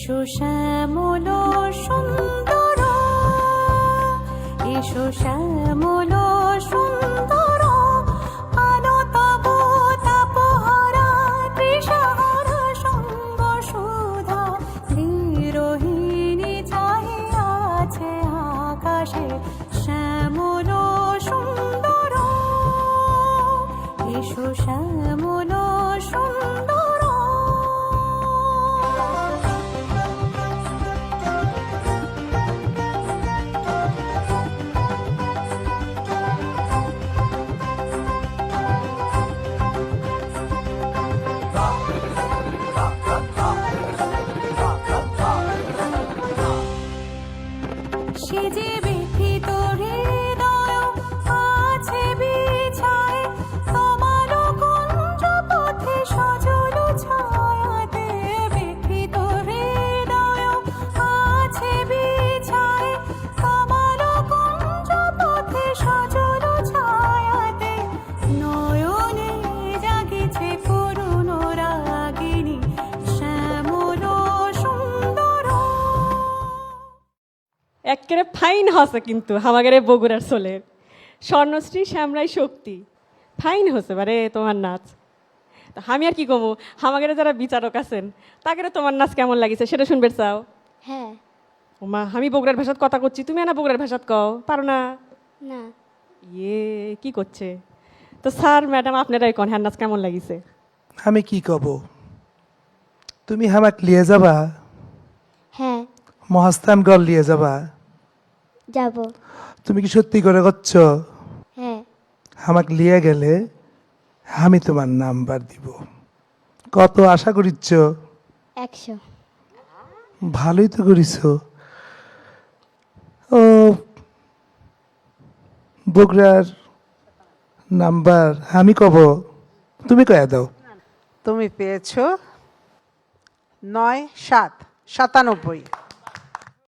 এসো শ্যামল সুন্দর, এসো শ্যামল সুন্দর, আলো তব তাপহারা তৃষাহারা সঙ্গ সুধা বিরোহিণী চাহিয়া আছে আকাশে শ্যামল সুন্দর, এসো শ্যামল সুন্দর। সে যে ব্যথিত হৃদয় আছে বিছায় তোমার কুঞ্জ পথে সজল ছায়াতে, ব্যথিত হৃদয় আছে বিছায় তোমার কুঞ্জ পথে সজল ছায়াতে, নয়নে জাগিছে করুণ রাগিনী শ্যামল সুন্দর। একেবারে ফাইন হসে কিন্তু আমাদের বগুড়ার সোলের স্বর্ণশ্রী শ্যামরাই শক্তি ফাইন হসে বারে তোমার নাচ। তা আমি আর কি কমু, আমাদের যারা বিচারক আছেন তাকে তোমার নাচ কেমন লাগিছে সেটা শুনবে চাও? হ্যাঁ। ওমা আমি বগুড়ার ভাষাত কথা করছি, তুমি না বগুড়ার ভাষাত কও পারো না? না। ইয়ে কি করছে? তো স্যার ম্যাডাম আপনারাই কোন হ্যাঁ নাচ কেমন লাগিছে? আমি কি কব, তুমি হামাক লিয়ে যাবা? হ্যাঁ মহাস্থানগড় লিয়ে যাবা? যাব। তুমি কি সত্যি করে করছ? হ্যাঁ। হামাক লিয়ে গেলে আমি তোমার নাম্বার দিব। কত আশা করিচ্ছ? 100। ভালোই তো করিস। ও বগুড়ার নাম্বার আমি কব, তুমি কয়া দাও। তুমি পেয়েছো 9-7-97।